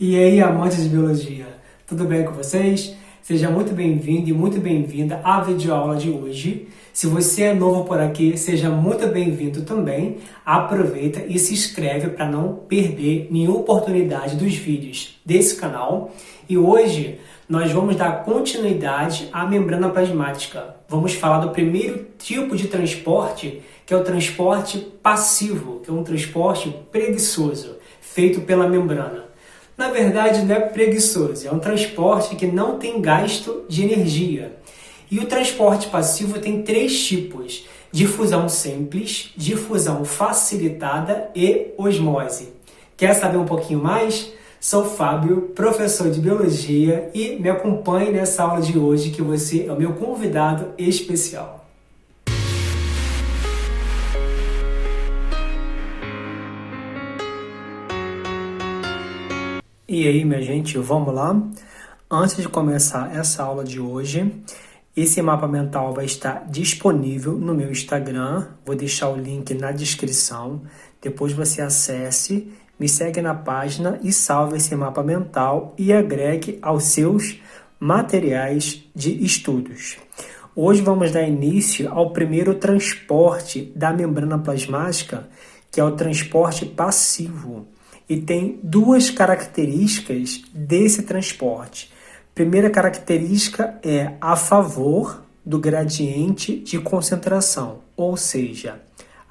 E aí, amantes de biologia, tudo bem com vocês? Seja muito bem-vindo e muito bem-vinda à videoaula de hoje. Se você é novo por aqui, seja muito bem-vindo também. Aproveita e se inscreve para não perder nenhuma oportunidade dos vídeos desse canal. E hoje nós vamos dar continuidade à membrana plasmática. Vamos falar do primeiro tipo de transporte, que é o transporte passivo, que é um transporte preguiçoso, feito pela membrana. Na verdade, não é preguiçoso, é um transporte que não tem gasto de energia. E o transporte passivo tem três tipos: difusão simples, difusão facilitada e osmose. Quer saber um pouquinho mais? Sou Fábio, professor de biologia, e me acompanhe nessa aula de hoje, que você é o meu convidado especial. E aí, minha gente, vamos lá? Antes de começar essa aula de hoje, esse mapa mental vai estar disponível no meu Instagram. Vou deixar o link na descrição. Depois você acesse, me segue na página e salve esse mapa mental e agregue aos seus materiais de estudos. Hoje vamos dar início ao primeiro transporte da membrana plasmática, que é o transporte passivo. E tem duas características desse transporte. Primeira característica é a favor do gradiente de concentração, ou seja,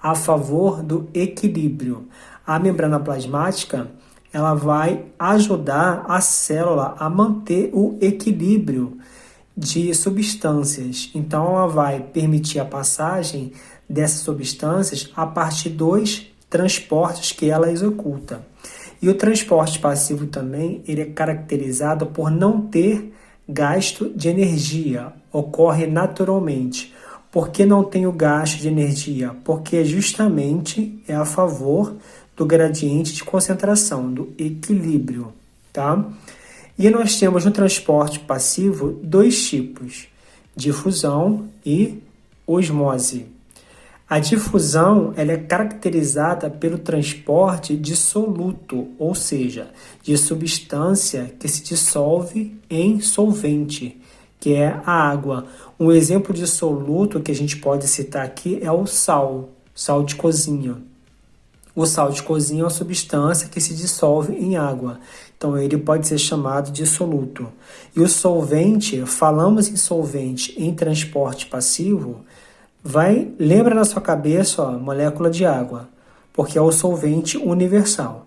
a favor do equilíbrio. A membrana plasmática, ela vai ajudar a célula a manter o equilíbrio de substâncias. Então, ela vai permitir a passagem dessas substâncias a partir dos transportes que ela executa. E o transporte passivo também, ele é caracterizado por não ter gasto de energia, ocorre naturalmente. Por que não tem o gasto de energia? Porque justamente é a favor do gradiente de concentração, do equilíbrio, tá? E nós temos no transporte passivo dois tipos: difusão e osmose. A difusão, ela é caracterizada pelo transporte dissoluto, ou seja, de substância que se dissolve em solvente, que é a água. Um exemplo de soluto que a gente pode citar aqui é o sal de cozinha. O sal de cozinha é uma substância que se dissolve em água, então ele pode ser chamado de soluto. E o solvente, falamos em solvente em transporte passivo, lembra na sua cabeça, molécula de água, porque é o solvente universal.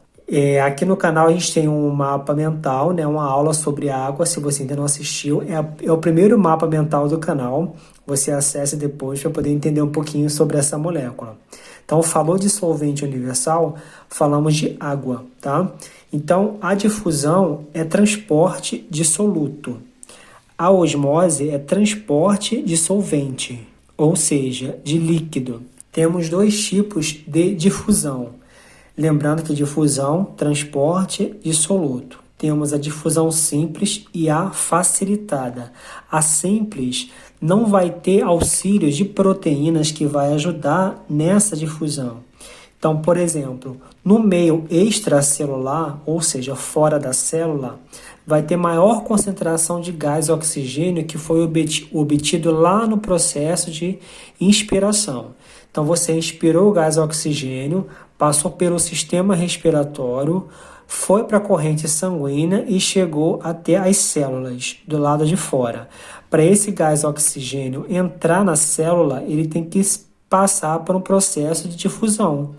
Aqui no canal a gente tem um mapa mental, né, uma aula sobre água. Se você ainda não assistiu, é o primeiro mapa mental do canal. Você acessa depois para poder entender um pouquinho sobre essa molécula. Então, falou de solvente universal, falamos de água, tá? Então, a difusão é transporte de soluto. A osmose é transporte de solvente, ou seja, de líquido. Temos dois tipos de difusão. Lembrando que difusão, transporte de soluto. Temos a difusão simples e a facilitada. A simples não vai ter auxílio de proteínas que vai ajudar nessa difusão. Então, por exemplo, no meio extracelular, ou seja, fora da célula, vai ter maior concentração de gás oxigênio que foi obtido lá no processo de inspiração. Então, você inspirou o gás oxigênio, passou pelo sistema respiratório, foi para a corrente sanguínea e chegou até as células do lado de fora. Para esse gás oxigênio entrar na célula, ele tem que passar por um processo de difusão.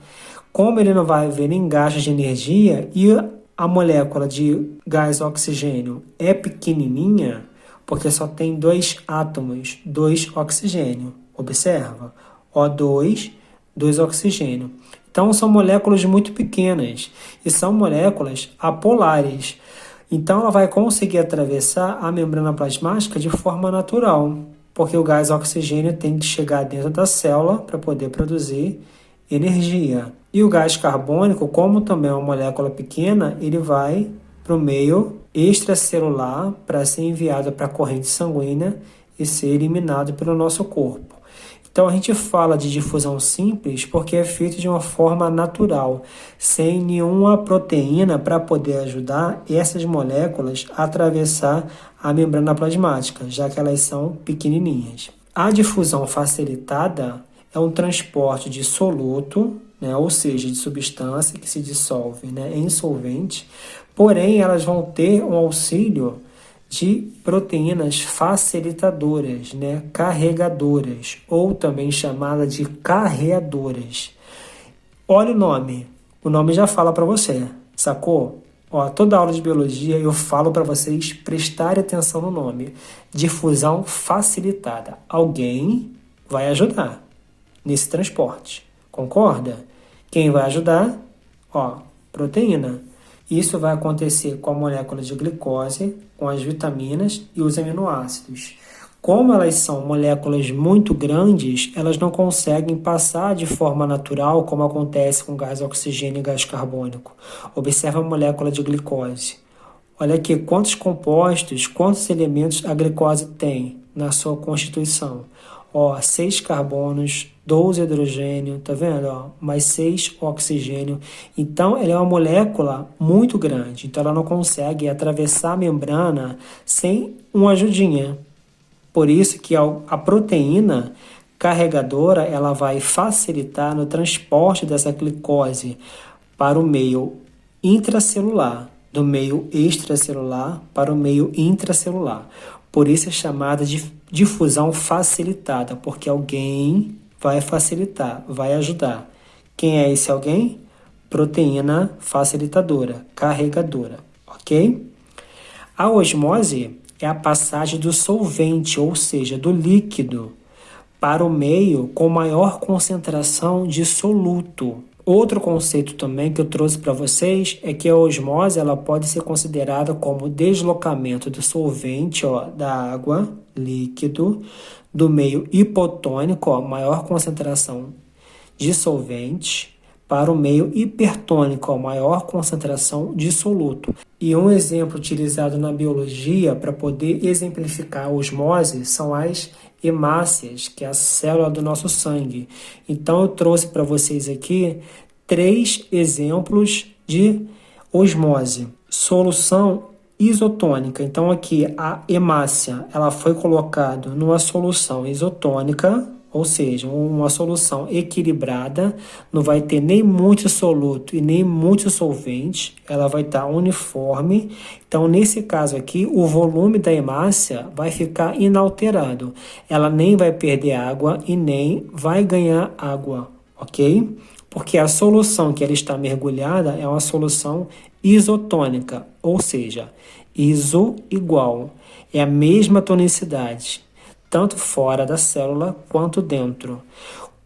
Como ele não vai haver nem gasto de energia e a molécula de gás oxigênio é pequenininha, porque só tem dois átomos, dois oxigênio. Observa, O2, 2 oxigênio. Então, são moléculas muito pequenas e são moléculas apolares. Então, ela vai conseguir atravessar a membrana plasmática de forma natural, porque o gás oxigênio tem que chegar dentro da célula para poder produzir energia. E o gás carbônico, como também é uma molécula pequena, ele vai para o meio extracelular para ser enviado para a corrente sanguínea e ser eliminado pelo nosso corpo. Então a gente fala de difusão simples porque é feito de uma forma natural, sem nenhuma proteína para poder ajudar essas moléculas a atravessar a membrana plasmática, já que elas são pequenininhas. A difusão facilitada é um transporte de soluto, né, ou seja, de substância que se dissolve, né, em solvente, porém elas vão ter um auxílio de proteínas facilitadoras, né, carregadoras, ou também chamada de carreadoras. Olha o nome já fala para você, sacou? Ó, toda aula de biologia eu falo para vocês prestarem atenção no nome. Difusão facilitada. Alguém vai ajudar nesse transporte. Concorda? Quem vai ajudar? Ó, proteína. Isso vai acontecer com a molécula de glicose, com as vitaminas e os aminoácidos. Como elas são moléculas muito grandes, elas não conseguem passar de forma natural, como acontece com gás oxigênio e gás carbônico. Observa a molécula de glicose. Olha aqui quantos compostos, quantos elementos a glicose tem na sua constituição. Ó, 6 carbonos, 12 hidrogênio, tá vendo? Ó, mais 6 oxigênio. Então, ela é uma molécula muito grande. Então, ela não consegue atravessar a membrana sem uma ajudinha. Por isso que a proteína carregadora, ela vai facilitar no transporte dessa glicose para o meio intracelular, do meio extracelular para o meio intracelular. Por isso é chamada de difusão facilitada, porque alguém vai facilitar, vai ajudar. Quem é esse alguém? Proteína facilitadora, carregadora, ok? A osmose é a passagem do solvente, ou seja, do líquido, para o meio com maior concentração de soluto. Outro conceito também que eu trouxe para vocês é que a osmose ela pode ser considerada como deslocamento do solvente, ó, da água, líquido, do meio hipotônico, ó, maior concentração de solvente, para o meio hipertônico, ó, maior concentração de soluto. E um exemplo utilizado na biologia para poder exemplificar a osmose são as hemácias, que é a célula do nosso sangue. Então eu trouxe para vocês aqui 3 exemplos de osmose. Solução isotônica. Então aqui a hemácia, ela foi colocada numa solução isotônica, ou seja, uma solução equilibrada, não vai ter nem muito soluto e nem muito solvente, ela vai estar uniforme. Então, nesse caso aqui, o volume da hemácia vai ficar inalterado. Ela nem vai perder água e nem vai ganhar água, ok? Porque a solução que ela está mergulhada é uma solução isotônica, ou seja, iso igual, é a mesma tonicidade, tanto fora da célula quanto dentro.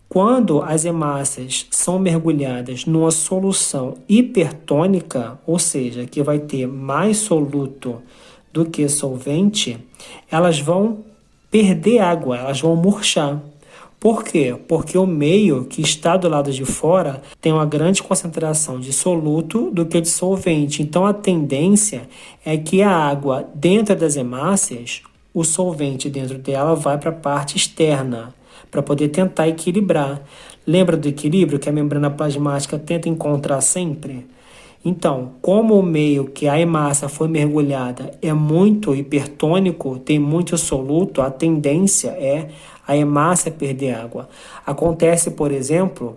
Quando as hemácias são mergulhadas numa solução hipertônica, ou seja, que vai ter mais soluto do que solvente, elas vão perder água, elas vão murchar. Por quê? Porque o meio que está do lado de fora tem uma grande concentração de soluto do que de solvente. Então a tendência é que a água dentro das hemácias, o solvente dentro dela vai para a parte externa, para poder tentar equilibrar. Lembra do equilíbrio que a membrana plasmática tenta encontrar sempre? Então, como o meio que a hemácia foi mergulhada é muito hipertônico, tem muito soluto, a tendência é a hemácia perder água. Acontece, por exemplo,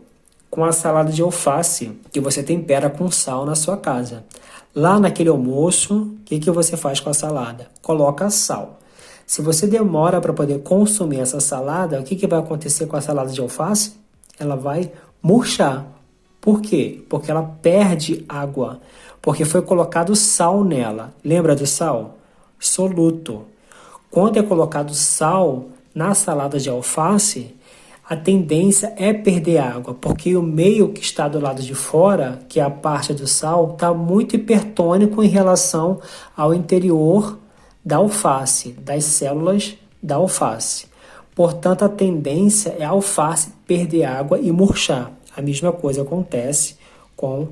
com a salada de alface, que você tempera com sal na sua casa. Lá naquele almoço, o que você faz com a salada? Coloca sal. Se você demora para poder consumir essa salada, o que vai acontecer com a salada de alface? Ela vai murchar. Por quê? Porque ela perde água, porque foi colocado sal nela. Lembra do sal? Soluto. Quando é colocado sal na salada de alface, a tendência é perder água, porque o meio que está do lado de fora, que é a parte do sal, está muito hipertônico em relação ao interior da alface, das células da alface. Portanto, a tendência é a alface perder água e murchar. A mesma coisa acontece com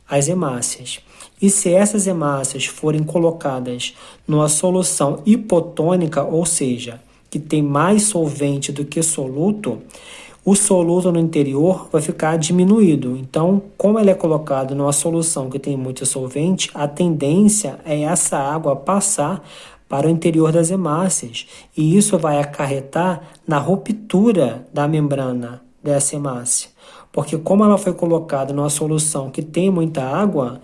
as hemácias. E se essas hemácias forem colocadas numa solução hipotônica, ou seja, que tem mais solvente do que soluto, o soluto no interior vai ficar diminuído. Então, como ele é colocado numa solução que tem muito solvente, a tendência é essa água passar para o interior das hemácias. E isso vai acarretar na ruptura da membrana dessa hemácia. Porque como ela foi colocada numa solução que tem muita água,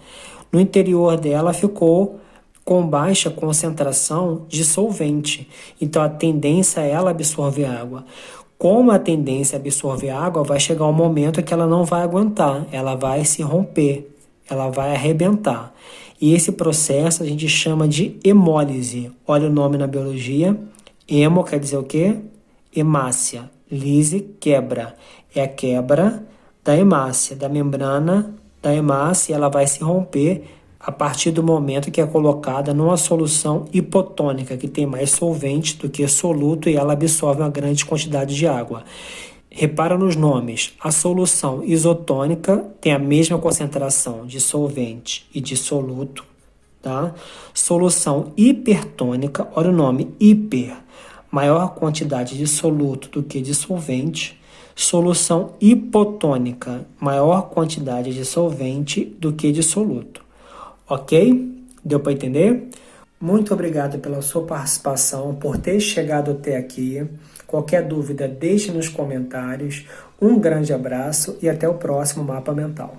no interior dela ficou com baixa concentração de solvente. Então a tendência é ela absorver água. Como a tendência é absorver água, vai chegar um momento que ela não vai aguentar, ela vai se romper, ela vai arrebentar. E esse processo a gente chama de hemólise. Olha o nome na biologia. Hemo quer dizer o quê? Hemácia. Lise, quebra. É a quebra da hemácia, da membrana da hemácia, ela vai se romper a partir do momento que é colocada numa solução hipotônica, que tem mais solvente do que soluto e ela absorve uma grande quantidade de água. Repara nos nomes. A solução isotônica tem a mesma concentração de solvente e de soluto, tá? Solução hipertônica, olha o nome, hiper, maior quantidade de soluto do que de solvente. Solução hipotônica, maior quantidade de solvente do que de soluto. Ok? Deu para entender? Muito obrigado pela sua participação, por ter chegado até aqui. Qualquer dúvida, deixe nos comentários. Um grande abraço e até o próximo Mapa Mental.